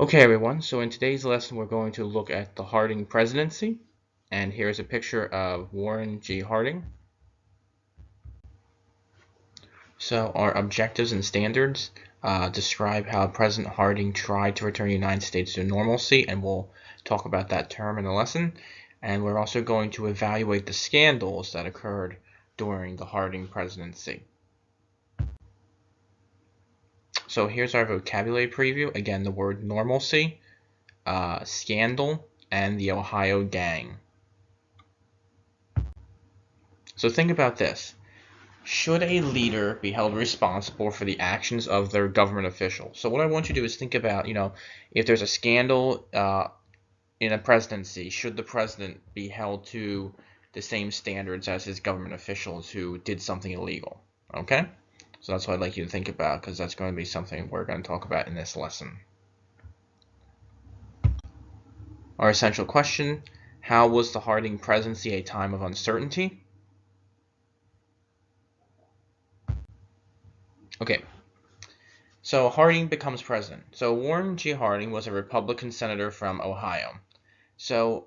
Okay, everyone, so in today's lesson, we're going to look at the Harding Presidency. And here's a picture of Warren G. Harding. So our objectives and standards describe how President Harding tried to return the United States to normalcy, and we'll talk about that term in the lesson. And we're also going to evaluate the scandals that occurred during the Harding Presidency. So here's our vocabulary preview. Again, the word normalcy, scandal, and the Ohio gang. So think about this. Should a leader be held responsible for the actions of their government officials? So what I want you to do is think about, if there's a scandal in a presidency, should the president be held to the same standards as his government officials who did something illegal? Okay? So that's what I'd like you to think about, because that's going to be something we're going to talk about in this lesson. Our essential question: how was the Harding presidency a time of uncertainty? Okay, so Harding becomes president. So Warren G. Harding was a Republican senator from Ohio. So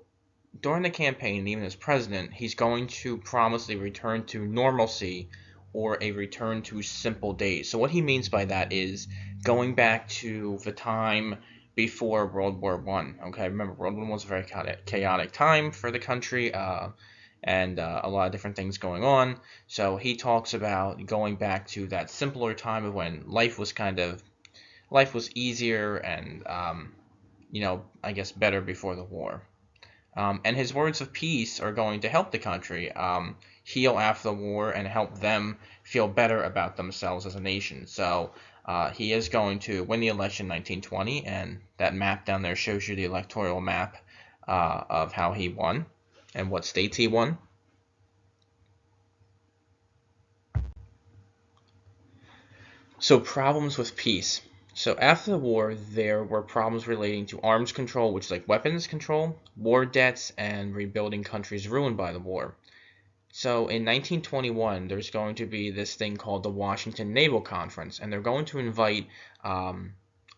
during the campaign, even as president, he's going to promise a return to normalcy or a return to simple days. So what he means by that is going back to the time before World War One. Okay, remember World War I was a very chaotic time for the country. And a lot of different things going on. So he talks about going back to that simpler time of when life was easier and I guess better before the war. And his words of peace are going to help the country heal after the war and help them feel better about themselves as a nation. So he is going to win the election in 1920, and that map down there shows you the electoral map of how he won and what states he won. So problems with peace. So after the war, there were problems relating to arms control, which is like weapons control, war debts, and rebuilding countries ruined by the war. So in 1921, there's going to be this thing called the Washington Naval Conference, and they're going to invite a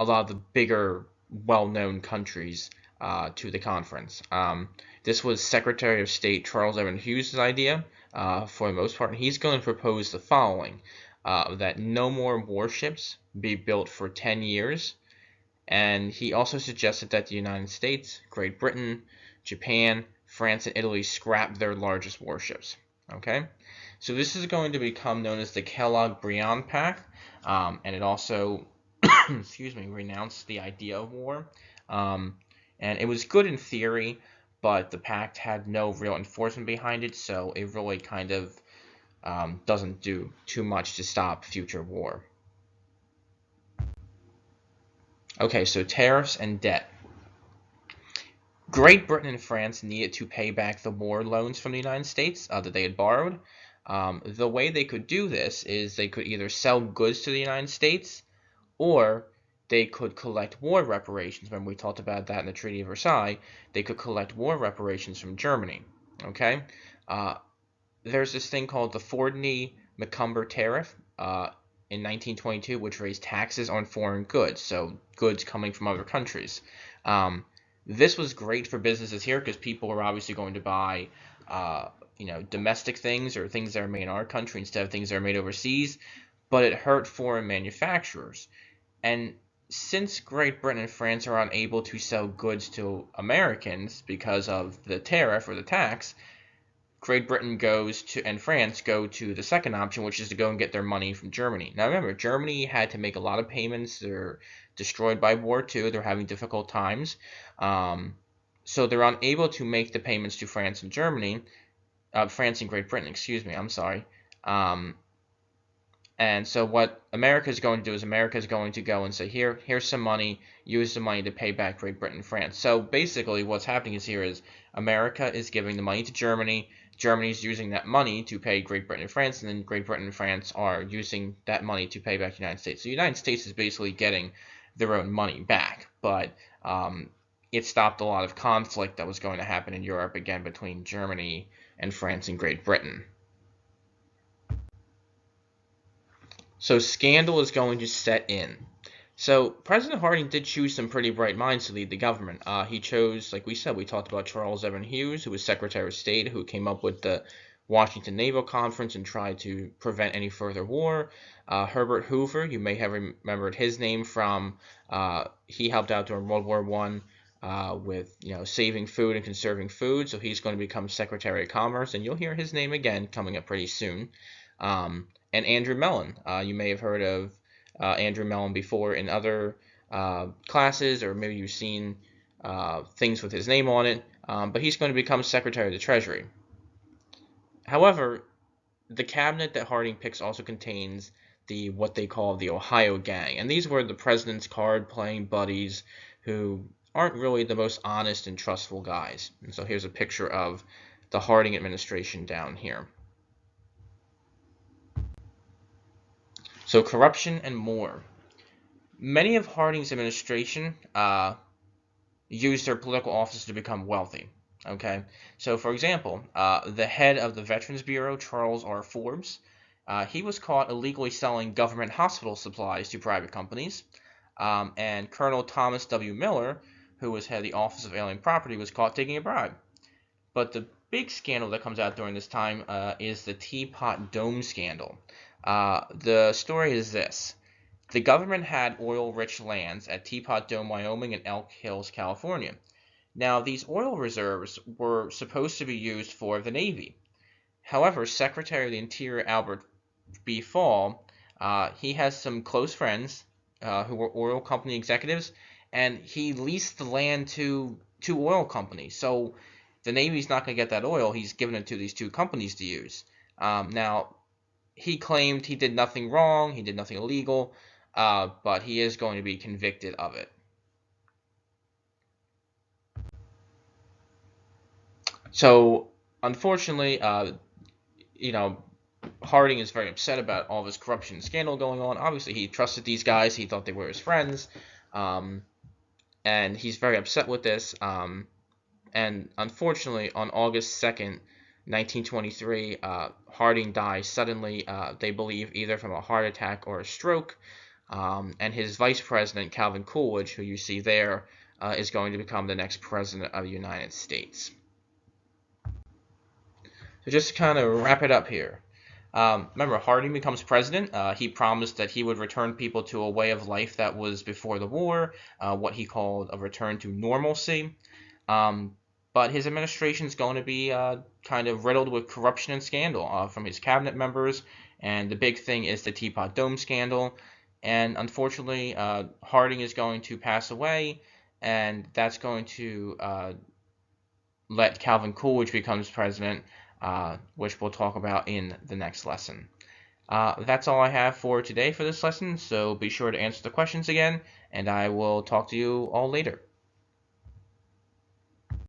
lot of the bigger, well-known countries to the conference. This was Secretary of State Charles Evan Hughes' idea for the most part, and he's going to propose the following. That no more warships be built for 10 years. And he also suggested that the United States, Great Britain, Japan, France, and Italy scrap their largest warships. Okay? So this is going to become known as the Kellogg-Briand Pact, and it also, renounced the idea of war. And it was good in theory, but the pact had no real enforcement behind it, so it really kind of doesn't do too much to stop future war. Okay, so tariffs and debt. Great Britain and France needed to pay back the war loans from the United States that they had borrowed. The way they could do this is they could either sell goods to the United States or they could collect war reparations. Remember, we talked about that in the Treaty of Versailles. They could collect war reparations from Germany. Okay? There's this thing called the Fordney-McCumber Tariff in 1922, which raised taxes on foreign goods, so goods coming from other countries. This was great for businesses here because people were obviously going to buy, domestic things or things that are made in our country instead of things that are made overseas, but it hurt foreign manufacturers. And since Great Britain and France are unable to sell goods to Americans because of the tariff or the tax, Great Britain and France go to the second option, which is to go and get their money from Germany. Now remember, Germany had to make a lot of payments. They're destroyed by war too. They're having difficult times. So they're unable to make the payments to France and France and Great Britain, I'm sorry. And so what America is going to do is America is going to go and say, here's some money, use the money to pay back Great Britain and France. So basically what's happening is America is giving the money to Germany, Germany's using that money to pay Great Britain and France, and then Great Britain and France are using that money to pay back the United States. So the United States is basically getting their own money back, but it stopped a lot of conflict that was going to happen in Europe, again, between Germany and France and Great Britain. So scandal is going to set in. So President Harding did choose some pretty bright minds to lead the government. He chose, like we said, we talked about Charles Evan Hughes, who was Secretary of State, who came up with the Washington Naval Conference and tried to prevent any further war. Herbert Hoover, you may have remembered his name from, he helped out during World War One with saving food and conserving food, so he's going to become Secretary of Commerce, and you'll hear his name again coming up pretty soon. And Andrew Mellon, you may have heard of Andrew Mellon before in other classes, or maybe you've seen things with his name on it, but he's going to become Secretary of the Treasury. However, the cabinet that Harding picks also contains what they call the Ohio Gang, and these were the president's card-playing buddies who aren't really the most honest and trustful guys. And so here's a picture of the Harding administration down here. So corruption and more. Many of Harding's administration used their political office to become wealthy. Okay, so for example, the head of the Veterans Bureau, Charles R. Forbes, he was caught illegally selling government hospital supplies to private companies, and Colonel Thomas W. Miller, who was head of the Office of Alien Property, was caught taking a bribe. But the big scandal that comes out during this time is the Teapot Dome scandal. The story is this. The government had oil-rich lands at Teapot Dome, Wyoming, and Elk Hills, California. Now, these oil reserves were supposed to be used for the Navy. However, Secretary of the Interior Albert B. Fall, he has some close friends who were oil company executives, and he leased the land to two oil companies. So the Navy's not going to get that oil. He's given it to these two companies to use. Now, he claimed he did nothing wrong, he did nothing illegal, but he is going to be convicted of it. So, unfortunately, Harding is very upset about all this corruption and scandal going on. Obviously, he trusted these guys. He thought they were his friends. And he's very upset with this. And unfortunately, on August 2nd, 1923, Harding dies suddenly, they believe either from a heart attack or a stroke. And his vice president, Calvin Coolidge, who you see there, is going to become the next president of the United States. So just to kind of wrap it up here. Remember, Harding becomes president. He promised that he would return people to a way of life that was before the war, what he called a return to normalcy. But his administration is going to be kind of riddled with corruption and scandal from his cabinet members. And the big thing is the Teapot Dome scandal. And unfortunately, Harding is going to pass away, and that's going to let Calvin Coolidge become president, which we'll talk about in the next lesson. That's all I have for today for this lesson, so be sure to answer the questions again, and I will talk to you all later.